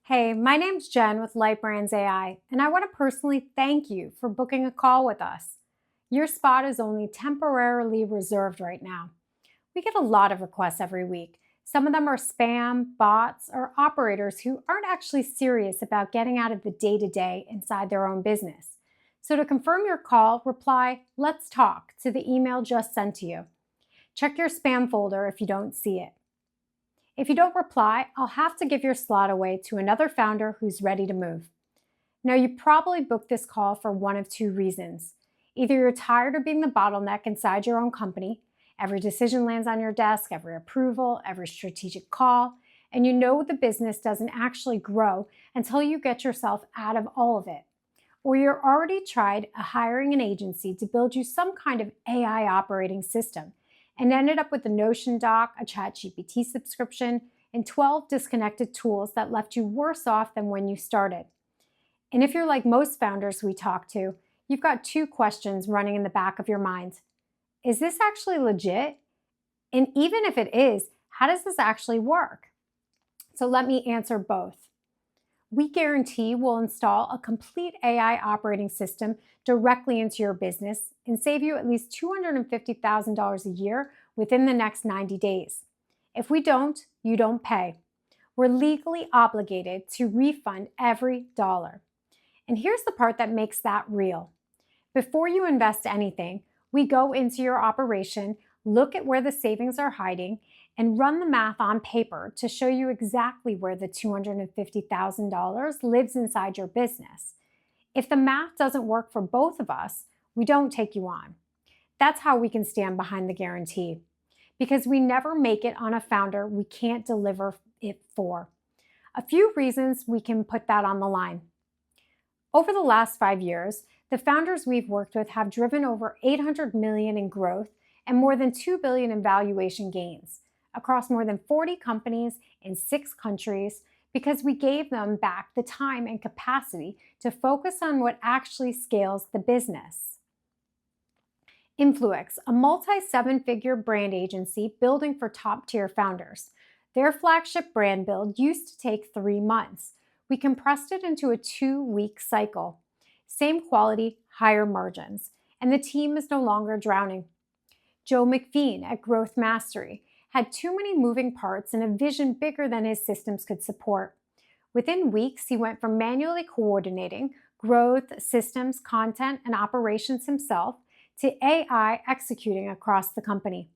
Hey, my name's Jen with Lightbrands AI, and I want to personally thank you for booking a call with us. Your spot is only temporarily reserved right now. We get a lot of requests every week. Some of them are spam, bots, or operators who aren't actually serious about getting out of the day to day inside their own business. So, to confirm your call, reply, "Let's talk" to the email just sent to you. Check your spam folder if you don't see it. If you don't reply, I'll have to give your slot away to another founder who's ready to move. Now, you probably booked this call for one of two reasons. Either you're tired of being the bottleneck inside your own company, every decision lands on your desk, every approval, every strategic call, and you know the business doesn't actually grow until you get yourself out of all of it. Or you're already tried hiring an agency to build you some kind of AI operating system and ended up with a Notion doc, a ChatGPT subscription, and 12 disconnected tools that left you worse off than when you started. And if you're like most founders we talk to, you've got two questions running in the back of your mind. Is this actually legit? And even if it is, how does this actually work? So let me answer both. We guarantee we'll install a complete AI operating system directly into your business and save you at least $250,000 a year within the next 90 days. If we don't, you don't pay. We're legally obligated to refund every dollar. And here's the part that makes that real. Before you invest anything, we go into your operation, look at where the savings are hiding, and run the math on paper to show you exactly where the $250,000 lives inside your business. If the math doesn't work for both of us, we don't take you on. That's how we can stand behind the guarantee, because we never make it on a founder we can't deliver it for. A few reasons we can put that on the line. Over the last 5 years, the founders we've worked with have driven over $800 million in growth and more than $2 billion in valuation gains across more than 40 companies in 6 countries because we gave them back the time and capacity to focus on what actually scales the business. Influix, a multi-7-figure brand agency building for top-tier founders. Their flagship brand build used to take 3 months. We compressed it into a 2-week cycle. Same quality, higher margins, and the team is no longer drowning. Joe McPheen at Growth Mastery had too many moving parts and a vision bigger than his systems could support. Within weeks, he went from manually coordinating growth, systems, content, and operations himself to AI executing across the company.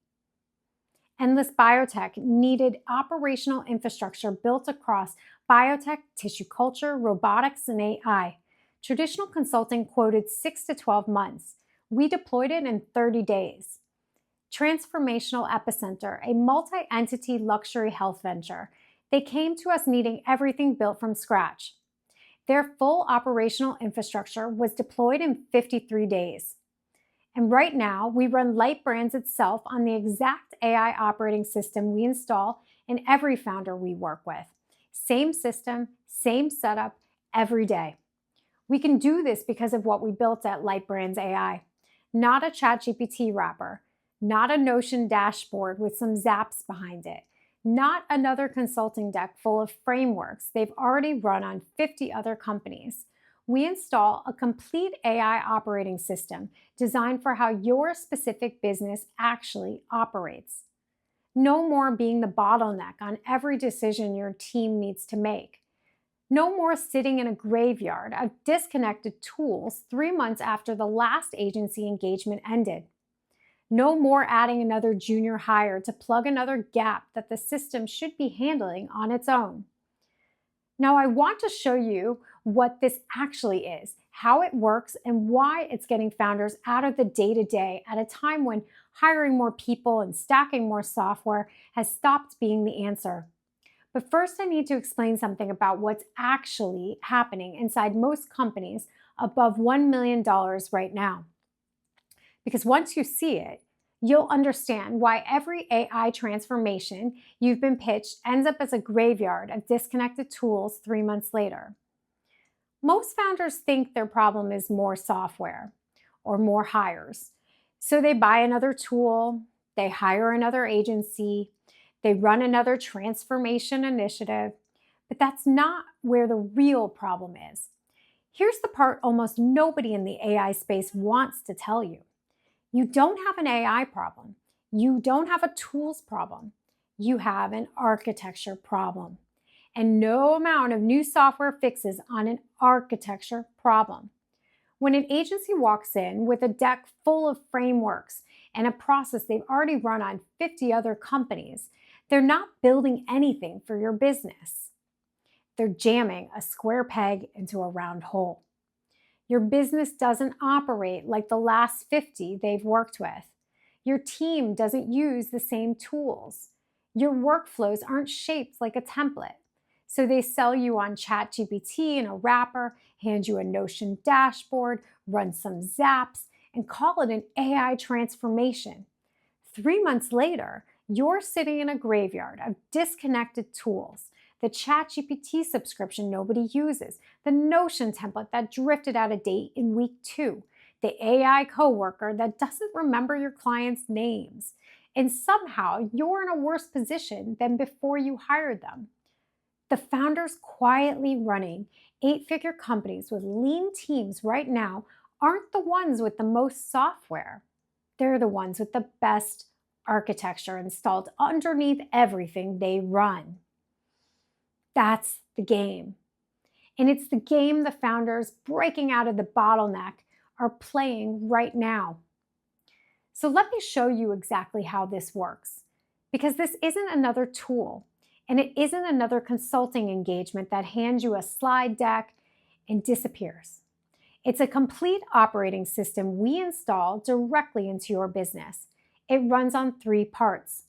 Endless Biotech needed operational infrastructure built across biotech, tissue culture, robotics, and AI. Traditional consulting quoted 6 to 12 months. We deployed it in 30 days. Transformational Epicenter, a multi-entity luxury health venture. They came to us needing everything built from scratch. Their full operational infrastructure was deployed in 53 days. And right now, we run Lightbrands itself on the exact AI operating system we install in every founder we work with. Same system, same setup, every day. We can do this because of what we built at Lightbrands AI. Not a ChatGPT wrapper, not a Notion dashboard with some zaps behind it, not another consulting deck full of frameworks they've already run on 50 other companies. We install a complete AI operating system designed for how your specific business actually operates. No more being the bottleneck on every decision your team needs to make. No more sitting in a graveyard of disconnected tools 3 months after the last agency engagement ended. No more adding another junior hire to plug another gap that the system should be handling on its own. Now, I want to show you what this actually is, how it works, and why it's getting founders out of the day-to-day at a time when hiring more people and stacking more software has stopped being the answer. But first, I need to explain something about what's actually happening inside most companies above $1 million right now. Because once you see it, you'll understand why every AI transformation you've been pitched ends up as a graveyard of disconnected tools 3 months later. Most founders think their problem is more software or more hires. So they buy another tool, they hire another agency, they run another transformation initiative. But that's not where the real problem is. Here's the part almost nobody in the AI space wants to tell you. You don't have an AI problem. You don't have a tools problem. You have an architecture problem. And no amount of new software fixes on an architecture problem. When an agency walks in with a deck full of frameworks and a process they've already run on 50 other companies, they're not building anything for your business. They're jamming a square peg into a round hole. Your business doesn't operate like the last 50 they've worked with. Your team doesn't use the same tools. Your workflows aren't shaped like a template. So they sell you on ChatGPT in a wrapper, hand you a Notion dashboard, run some zaps, and call it an AI transformation. 3 months later, you're sitting in a graveyard of disconnected tools. The ChatGPT subscription nobody uses, the Notion template that drifted out of date in week 2, the AI coworker that doesn't remember your clients' names. And somehow you're in a worse position than before you hired them. The founders quietly running 8-figure companies with lean teams right now aren't the ones with the most software. They're the ones with the best architecture installed underneath everything they run. That's the game. And it's the game the founders breaking out of the bottleneck are playing right now. So let me show you exactly how this works, because this isn't another tool, and it isn't another consulting engagement that hands you a slide deck and disappears. It's a complete operating system we install directly into your business. It runs on 3 parts: